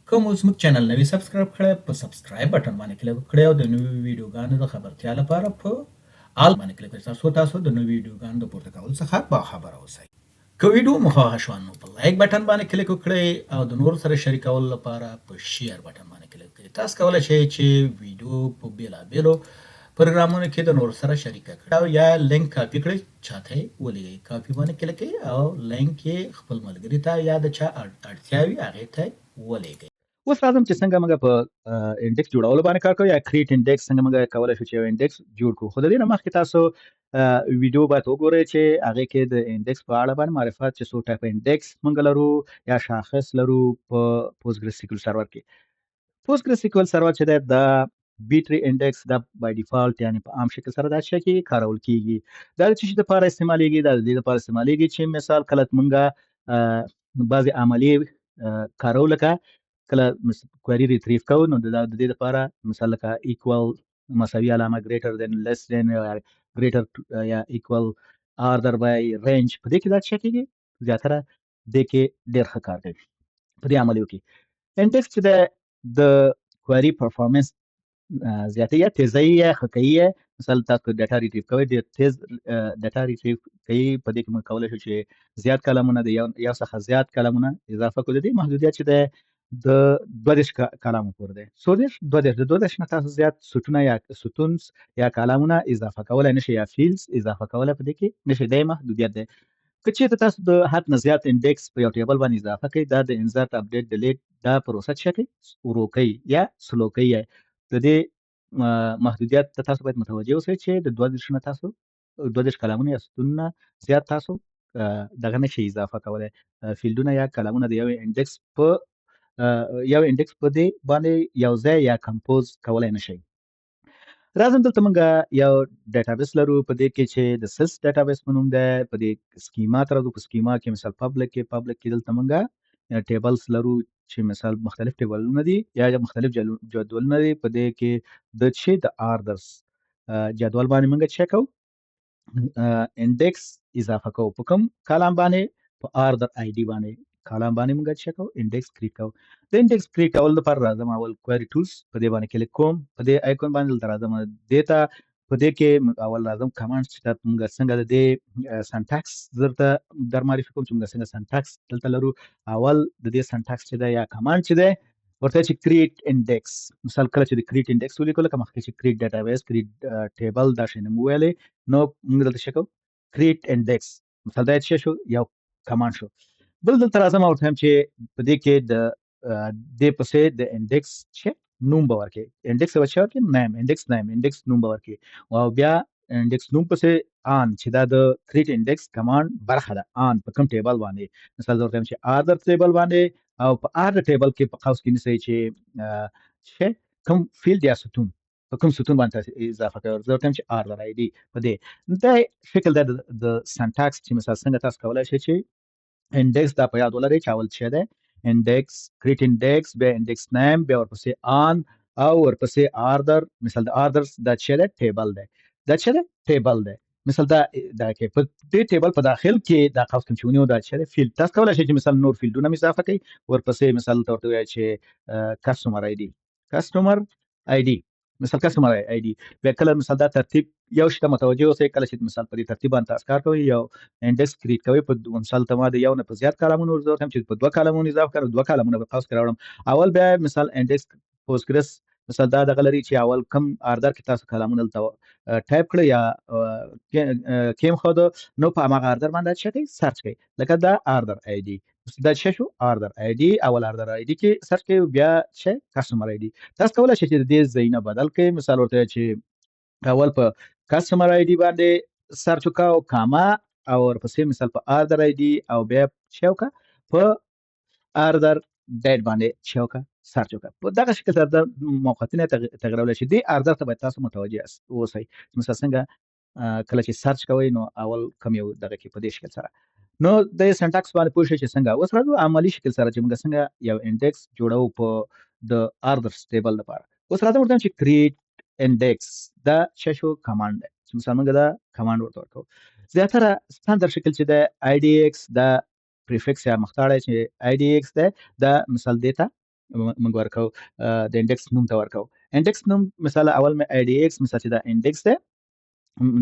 کوم اوس موږ چینل نوی سبسکرایب کړئ په سبسکرایب بټن باندې کلیک وکړئ او د نویو ویډیوګانو د خبرتیا لپاره په آل باندې کلیک کړئ ترڅو د نویو ویډیوګانو د پورته کولو څخه باخبره اوسئ. که ویډیو مو خوښه شوه نو په لایک بټن باندې کلیک وکړئ او د نورو سره شریکولو لپاره په شیر بټن باندې کلیک وکړئ. تاسو کولی شئ چې ویډیو په بېلابېلو پروګرامونو کې د نورو سره شریکه کړئ او یا لینک کاپي کړئ چاته یې ولېږئ. کاپي باندې کلیک کړئ او لینک یې خپل ملګري ته یا د چا اړتیا وي هغې ته ولېږئ. اوس راځم چې څنګه موږ په انډیکس جوړولو باندې کار کوو یا کریټ انډیکس څنګه موږ کولی شو چې یو انډیکس جوړ کړو. خو د دې نه مخکې تاسو ویډیو باید وګورئ چې هغې کې د انډیکس په اړه باندې معرفت چې څو ټایپه انډیکس موږ لرو یا شاخص لرو په پوسټګرس سیکول سرور کې. پوسټګرس سیکول سرور چې دی دا بیټري انډیکس دا بای ډیفالت یعنی په عام شکل سره دا څه کې کارول کیږي. دا د څه شي لپاره استعمالیږي؟ دا د دې لپاره استعمالیږي چې مثال کله موږ بعضې عملیې کارو لکه کله کوئري ریټریو کوو نو د دې لپاره مثال لکه ایکوال مساوي علامه ګریټر دین لیس دین ګریټر یا ایکوال آردر بای رینج په دې کې دا څه کیږي زیاتره دې کې ډېر ښه کار کوي په دې عملیو کې. انډیکس چې د کوئري پرفارمنس زیاتوي یا تیزوي یا ښه کوي. مثال تاسو ډاټا ریټریو کوئ ډېر تیز ډاټا ریټریو کوي. په دې کې موږ کولی شو چې زیات کالمونه د یو څخه زیات کالمونه اضافه کړو. د دې محدودیت چې دی د 22 کالمو پورې دی. 22 د 22 نه تاسو زیات سوتونه یا ستونز یا کالمونه اضافه کولی نشئ یا فیلز اضافه کولی په دې کې نشئ. دی محدودیت دی. که چېرته تاسو د حد نه زیات انډیکس په یو ټیبل باندې اضافه کوئ دا د انزرټ اپډیټ ډیلیټ دا پروسه څه کوي ورو کوي یا سلو کوي. د دې محدودیت ته تاسو باید متوجه اوسئ چې د 22 نه تاسو 22 کلمونه یا ستونونه زیات تاسو دغه نشئ اضافه کولی فیلډونه یا کلمونه د یو انډیکس په دې باندې یو ځای یا کمپوز کولی نشئ. راځم دلته موږ یو ډیټابیس لرو په دې کې چې د سیلز ډیټابیس په نوم دی. په دې سکیما ته راځو. په سکیما کې مثال پبلک کې دلته موږ ټیبلز لرو چې مثال مختلف ټیبلونه دي یا مختلف جدولونه دي. په دې کې د آردرز جدول باندې موږ چک کوو انډیکس اضافه کوو په کوم کالم باندې په آردر آی ډي باندې کالم باندې موږ چک کوو انډیکس کریټ کوو. د انډیکس کریټ کول لپاره راځم اول کوئري ټولز په دې باندې کلیک کوم. په دې آیکون باندې دلته راځم دې ته په دې کې اول راځم کمانډ چې موږ څنګه د دې سنټکس درته در معرفي کوم چې موږ څنګه سنټکس دلته لرو. اول د دې سنټکس چې دی یا کمانډ چې دی ورته چې کریټ انډیکس مثال کله چې د کریټ انډیکس ولیکو لکه مخکې چې کریټ ډیټابیس کریټ ټیبل دا شی مو ویلې نو موږ دلته څه کوو کریټ انډیکس مثال دا څه شو یو کمانډ شو. بل دلته راځم او ورته وایم چې په دې کې د دې پسې د انډیکس چې نوم به ورکړي انډیکس به څه ورکړي نیم انډیکس نوم به ورکړي او بیا انډیکس نوم پسې آن چې دا د کریټ انډیکس کمانډ برخه ده آن په کوم ټیبل باندې مثال ورته وایم چې آردر ټیبل باندې او په آردر ټیبل کې په قوس کې نیسئ چې کوم فیلډ یا ستون په کوم ستون باندې اضافه کوي. زه ورته وایم چې آردر آی ډي په دې دا شکل د سنټکس چې مثال څنګه تاسو کولی شئ چې انډیکس دا په یاد ولرئ چې اول څه دی انډیکس کریټ انډیکس بیا انډیکس نیم بیا ورپسې آن او ورپسې آردر. مثال د آردرز دا څه دی ټیبل دی دا څه دی ټیبل دی مثال دا کې په دې ټیبل په داخل کې دا قوس کوم چې ونیو دا څه دی فیلډ. تاسو کولی شئ چې مثال نور فیلډونه اضافه کړئ ورپسې مثال ورته ووایئ چې کسټمر آی ډي مثال کسټمر آی ډي بیا کله مثال دا ترتیب یو شي ته متوجه اوسئ کله چې مثال په دې ترتیب باندې تاسو کار کوئ یو انډیکس کریټ کوئ په مثال ته ما د یو نه په زیات کالمونو زه ورته وایم چې په 2 کالمونو اضافه کړم 2 کالمونه به قوس کې راوړم. اول بیا مثال انډیکس پوسټګرس مثال دا دغه لري چې اول کم آردر کې تاسو کالمونه دلته ټایپ کړئ یا کېمښودو نو په هماغه آردر باندې څه کوئ سرچ کوئ لکه دا آردر آی ډي دا څه شو آردر آی ډي اول آردر آی ډي کې سرچ کوئ بیا څه کسټمر آی ډي. تاسو کولی شئ چې د دې ځایونه بدل کړئ مثال ورته چې اول په کسټمر آی ډي باندې سرچ وکړه کاما او ورپسې مثال په آردر آی ډي او بیا څه وکړه په آردر ډیټ باندې څه وکړه سرچ وکړه. په دغه شکل سره د موقتونه تغییرولی شي. دې آردر ته باید تاسو متوجه اوسئ مثال څنګه کله چې سرچ کوئ نو اول کوم یو دغه کې په دې شکل سره نو د سنټکس باندې پوه شئ چې څنګه. اوس راځو عملي شکل سره چې موږ څنګه یو انډیکس جوړو په د آردرز ټیبل لپاره. اوس راځم ورته چې کریټ انډیکس دا څه شو کمانډ دی چې مثال موږ دا کمانډ ورته ورکوو. زیاتره ستاندر شکل چې د آی ډي ایکس دا پریفکس یا مختاړی چې آی ډي ایکس دی دا مثال دې ته موږ ورکو د انډیکس نوم ته ورکو. انډیکس نوم مثلا اول مې آی ډي ایکس مثلا چې دا انډیکس ده،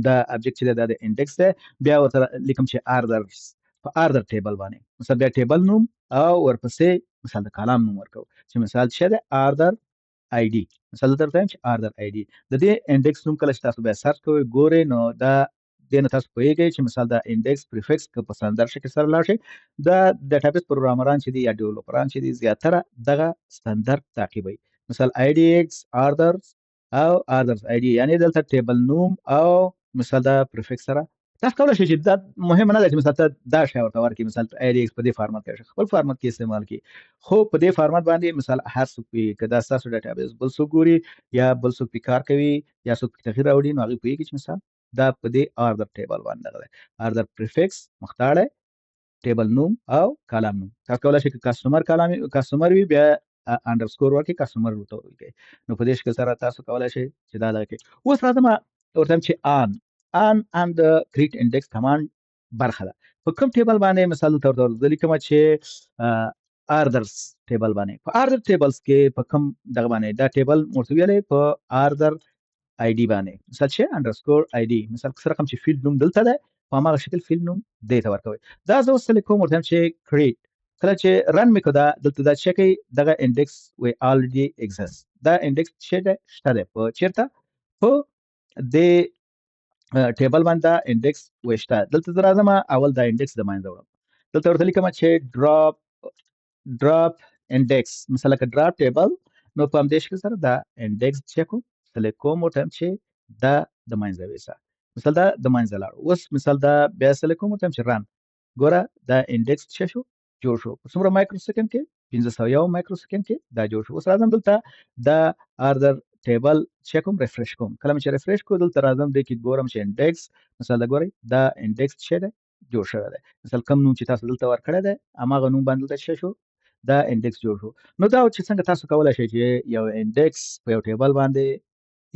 دا ابجیکټ چې دا د انډیکس ده، بیا ورته لیکم چې آردرز په آردر ټیبل باندې مثلا بیا ټیبل نوم او ورپسې مثلا د کالم نوم ورکو چې مثال شه ده آردر آی ډي. مثلا درته وایم چې آردر آی ډي د دې انډیکس نوم کله چې تاسو بیا سرچ کوئ ګورئ نو دا دې نه تاسو پوهیږئ چې مثال دا انډیکس پریفکس که په سندر شکل سره لاړ شي، دا ډیټابیس پروګرامران چې دي یا ډیولپران چې دي زیاتره دغه ستندرد تعقیبوي. مثال آی ډي ایکس آردر او آردرز آی ډي یعنی دلته ټیبل نوم او مثال دا پریفکس سره تاسو کولای شئ چې دا مهم نه ده چې مثلا ته دا شی ورته ورکړي، مثال آی ډي ایکس په دې فارمت کې خپل فارمت کې استعمال کړي، خو په دې فارمت باندې مثال هر څوک وي که دا ستاسو ډیټابیس بل څوک ګوري یا بل څوک پې کار کوي یا څوک پې تغیر راوړي نو هغوی پوهېږي چې مثال دا په دې آردر ټیبل باندې دغه دی. آردر پریفکس مختاړی ټیبل نوم او کالم نوم. تاسو کولای شئ که کسټمر وي بیا انډرسکور ورکړئ کسټمر ورته ولیکئ. نو په دې شکل سره تاسو کولای شئ چې دا دغه کړئ. اوس راځم ورته وایم چې ان د کریټ انډیکس کمانډ برخه ده. په کوم ټیبل باندې مثال دلته ورته زه لیکم چې آردرز ټیبل باندې. په آردر ټیبلز کې په کوم دغه باندې دا ټیبل ورته ویلی په آردر آی ډي باندې مثال چې انډرسکور آی ډي مثال څه رقم چې فیلډ نوم دلته ده په هماغه شکل فیلډ نوم دې ته ورکوئ. دا زه اوس څه لیکم ورته وایم چې کریټ. کله چې رن مې کړو دا دلته دا چک کوي دغه انډیکس وی الریډي ایگزیست. دا انډیکس چې ده شته ده په چیرته په دې ټیبل باندې دا انډیکس وی شته. دلته زه راځم اول دا انډیکس د منځه وړم. دلته ورته لیکم چې ډراپ انډیکس مثلا که ډراپ ټیبل نو په همدې شکل سره دا انډیکس چک کوم سلیکټ کوم ورته وایم چې دا د منځه ویسه مثال دا د منځه لاړ. اوس مثال دا بیا سلیکټ کوم ورته وایم چې رن. ګوره دا انډیکس څه شو جوړ شو په څومره مایکرو سیکنډ کې 501 مایکرو سیکنډ کې دا جوړ شو. اوس راځم دلته دا آردر ټیبل چک کوم ریفرش کوم. کله چې ریفرش کوم دلته راځم دې کې ګورم چې انډیکس مثال دا ګورئ دا انډیکس څه ده جوړ شوی دی. مثال کوم نوم چې تاسو دلته ورکړی دی هماغه نوم باندې دلته څه شو دا انډیکس جوړ شو. نو دا چې څنګه تاسو کولای شئ چې یو انډیکس په یو ټیبل باندې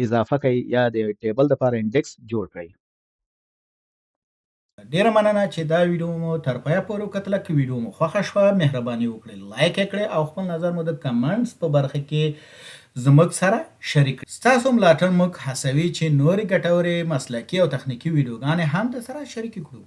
اضافه کړئ یا د ټیبل لپاره انډیکس جوړ کړئ. ډیره مننه چې دا ویډیو مو تر پایه پورې وکتله. که ویډیو مو خوښه شوه مهرباني وکړئ لایک یې کړئ او خپل نظر مو د کمنټس په برخه کې زموږ سره شریک کړئ. ستاسو ملاتړ موږ هڅوي چې نورې ګټورې مسلکي او تخنیکي ویډیوګانې هم درسره شریکې کړو.